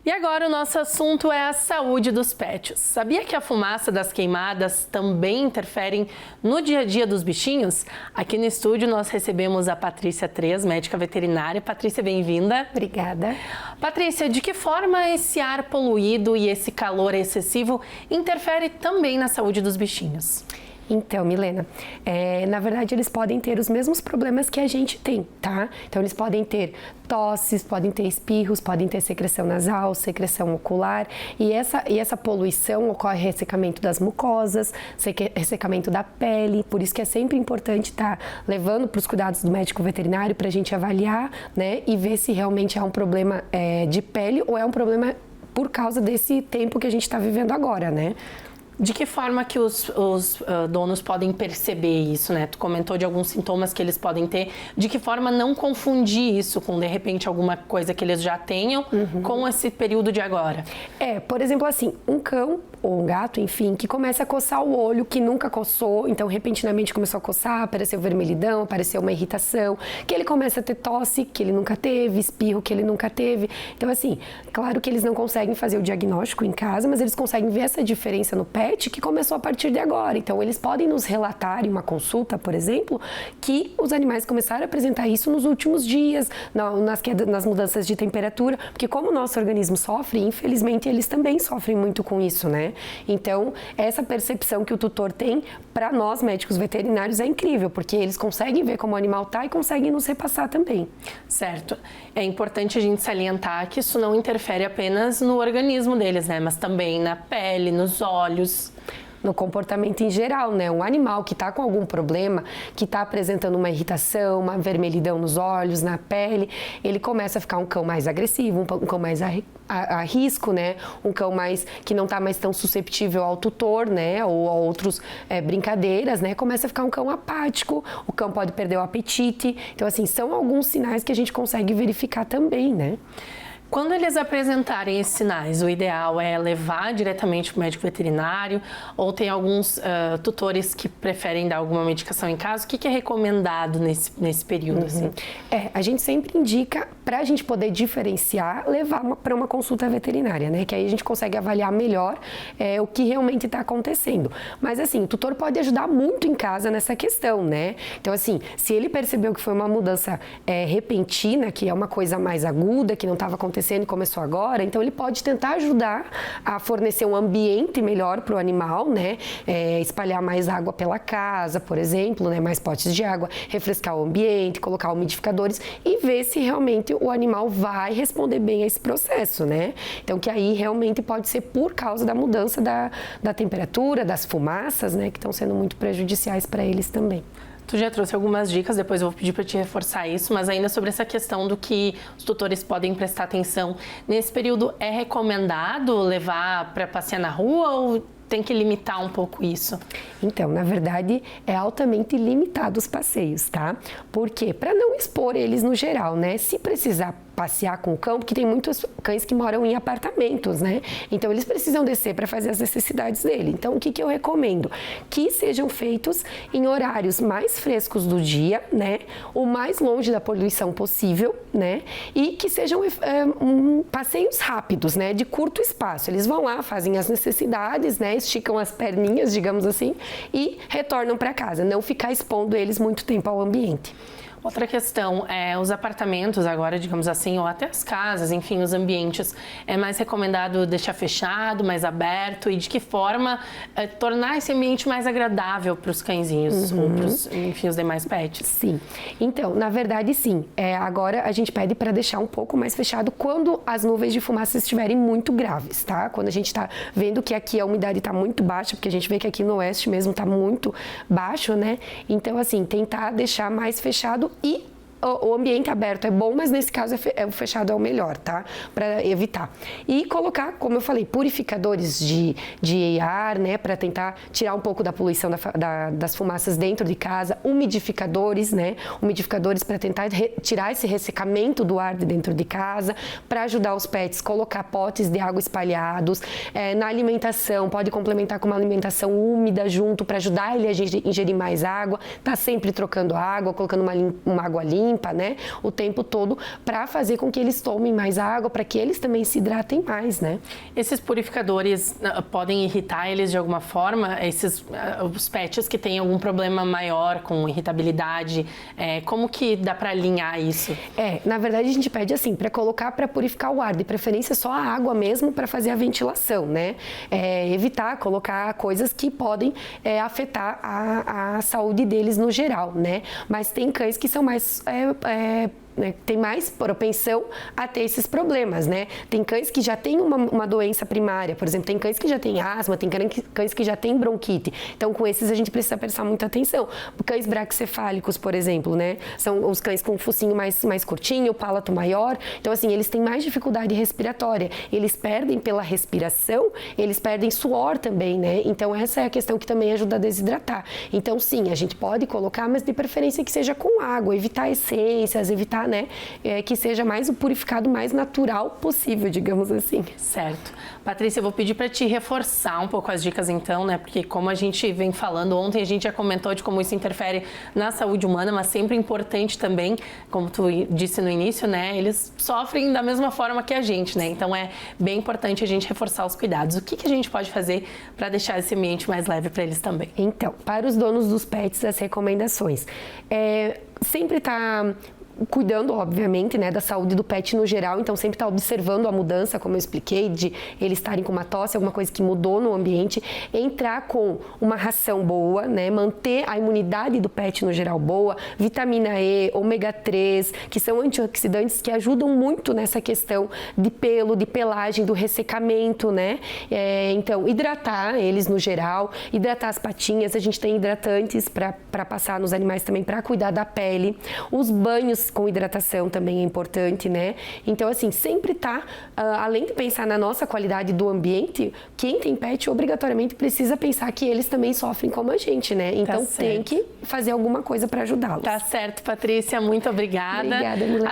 E agora o nosso assunto é a saúde dos pets. Sabia que a fumaça das queimadas também interferem no dia a dia dos bichinhos? Aqui no estúdio nós recebemos a Patrícia Tres, médica veterinária. Patrícia, bem-vinda. Obrigada. Patrícia, de que forma esse ar poluído e esse calor excessivo interfere também na saúde dos bichinhos? Então, Milena, na verdade eles podem ter os mesmos problemas que a gente tem, tá? Então eles podem ter tosses, podem ter espirros, podem ter secreção nasal, secreção ocular e essa poluição ocorre ressecamento das mucosas, ressecamento da pele, por isso que é sempre importante estar levando para os cuidados do médico veterinário para a gente avaliar, né, e ver se realmente é um problema de pele ou é um problema por causa desse tempo que a gente está vivendo agora, né? De que forma que os donos podem perceber isso, né? Tu comentou de alguns sintomas que eles podem ter. De que forma não confundir isso com, de repente, alguma coisa que eles já tenham com esse período de agora? Por exemplo, assim, um cão ou um gato, enfim, que começa a coçar o olho, que nunca coçou, então repentinamente começou a coçar, apareceu vermelhidão, apareceu uma irritação, que ele começa a ter tosse, que ele nunca teve, espirro, que ele nunca teve. Então, assim, claro que eles não conseguem fazer o diagnóstico em casa, mas eles conseguem ver essa diferença no pet que começou a partir de agora. Então, eles podem nos relatar em uma consulta, por exemplo, que os animais começaram a apresentar isso nos últimos dias, nas mudanças de temperatura, porque como o nosso organismo sofre, infelizmente eles também sofrem muito com isso, né? Então, essa percepção que o tutor tem, para nós médicos veterinários, é incrível, porque eles conseguem ver como o animal está e conseguem nos repassar também. Certo. É importante a gente salientar que isso não interfere apenas no organismo deles, né? Mas também na pele, nos olhos. No comportamento em geral, né? Um animal que está com algum problema, que está apresentando uma irritação, uma vermelhidão nos olhos, na pele, ele começa a ficar um cão mais agressivo, um cão mais a risco, né? Um cão mais que não está mais tão susceptível ao tutor, né? Ou a outros brincadeiras, né? Começa a ficar um cão apático, o cão pode perder o apetite. Então, assim, são alguns sinais que a gente consegue verificar também, né? Quando eles apresentarem esses sinais, o ideal é levar diretamente para o médico veterinário ou tem alguns tutores que preferem dar alguma medicação em casa? O que é recomendado nesse período? Assim? A gente sempre indica, para a gente poder diferenciar, levar para uma consulta veterinária, né? Que aí a gente consegue avaliar melhor o que realmente está acontecendo. Mas assim, o tutor pode ajudar muito em casa nessa questão, né? Então assim, se ele percebeu que foi uma mudança repentina, que é uma coisa mais aguda, que não estava acontecendo e começou agora, então ele pode tentar ajudar a fornecer um ambiente melhor para o animal, né? Espalhar mais água pela casa, por exemplo, né? Mais potes de água, refrescar o ambiente, colocar umidificadores e ver se realmente o animal vai responder bem a esse processo, né? Então que aí realmente pode ser por causa da mudança da temperatura, das fumaças, né? Que estão sendo muito prejudiciais para eles também. Tu já trouxe algumas dicas, depois eu vou pedir para te reforçar isso, mas ainda sobre essa questão do que os tutores podem prestar atenção. Nesse período, é recomendado levar para passear na rua ou tem que limitar um pouco isso? Então, na verdade, é altamente limitado os passeios, tá? Por quê? Para não expor eles no geral, né? Se precisar passear com o cão, porque tem muitos cães que moram em apartamentos, né? Então, eles precisam descer para fazer as necessidades dele. Então, o que eu recomendo? Que sejam feitos em horários mais frescos do dia, né? O mais longe da poluição possível, né? E que sejam passeios rápidos, né? De curto espaço. Eles vão lá, fazem as necessidades, né? Esticam as perninhas, digamos assim, e retornam para casa. Não ficar expondo eles muito tempo ao ambiente. Outra questão é os apartamentos agora, digamos assim, ou até as casas, enfim, os ambientes. É mais recomendado deixar fechado, mais aberto e de que forma tornar esse ambiente mais agradável para os cãezinhos ou para os, enfim, os demais pets? Sim. Então, na verdade, sim. Agora a gente pede para deixar um pouco mais fechado quando as nuvens de fumaça estiverem muito graves, tá? Quando a gente está vendo que aqui a umidade está muito baixa, porque a gente vê que aqui no oeste mesmo está muito baixo, né? Então, assim, tentar deixar mais fechado e o ambiente aberto é bom, mas nesse caso o fechado é o melhor, tá? Para evitar. E colocar, como eu falei, purificadores de ar, né? Para tentar tirar um pouco da poluição das fumaças dentro de casa. Umidificadores, né? Umidificadores para tentar tirar esse ressecamento do ar de dentro de casa. Para ajudar os pets, colocar potes de água espalhados. Na alimentação, pode complementar com uma alimentação úmida junto para ajudar ele a ingerir mais água. Tá sempre trocando água, colocando uma água limpa. limpa, né? O tempo todo, para fazer com que eles tomem mais água, para que eles também se hidratem mais, né? Esses purificadores podem irritar eles de alguma forma? Os pets que têm algum problema maior com irritabilidade, como que dá para alinhar isso? Na verdade a gente pede assim, para colocar para purificar o ar, de preferência só a água mesmo para fazer a ventilação, né? Evitar colocar coisas que podem afetar a saúde deles no geral, né? Mas tem cães que são mais tem mais propensão a ter esses problemas, né? Tem cães que já têm uma doença primária, por exemplo, tem cães que já têm asma, tem cães que já têm bronquite. Então, com esses a gente precisa prestar muita atenção. Cães braquicefálicos, por exemplo, né? São os cães com o focinho mais curtinho, o palato maior. Então, assim, eles têm mais dificuldade respiratória. Eles perdem pela respiração, eles perdem suor também, né? Então, essa é a questão que também ajuda a desidratar. Então, sim, a gente pode colocar, mas de preferência que seja com água, evitar essências, evitar, né, que seja mais o purificado mais natural possível, digamos assim. Certo. Patrícia, eu vou pedir para te reforçar um pouco as dicas então, né, porque como a gente vem falando, ontem a gente já comentou de como isso interfere na saúde humana, mas sempre importante também, como tu disse no início, né, eles sofrem da mesma forma que a gente, né, então é bem importante a gente reforçar os cuidados. O que a gente pode fazer para deixar esse ambiente mais leve para eles também? Então, para os donos dos pets, as recomendações. Sempre tá cuidando, obviamente, né, da saúde do pet no geral, então sempre está observando a mudança, como eu expliquei, de eles estarem com uma tosse, alguma coisa que mudou no ambiente, entrar com uma ração boa, né, manter a imunidade do pet no geral boa, vitamina E, ômega 3, que são antioxidantes que ajudam muito nessa questão de pelo, de pelagem, do ressecamento, né, então hidratar eles no geral, hidratar as patinhas, a gente tem hidratantes para passar nos animais também para cuidar da pele, os banhos com hidratação também é importante, né? Então, assim, sempre além de pensar na nossa qualidade do ambiente, quem tem pet obrigatoriamente precisa pensar que eles também sofrem como a gente, né? Então, tem que fazer alguma coisa para ajudá-los. Tá certo, Patrícia, muito obrigada. Obrigada, Milena.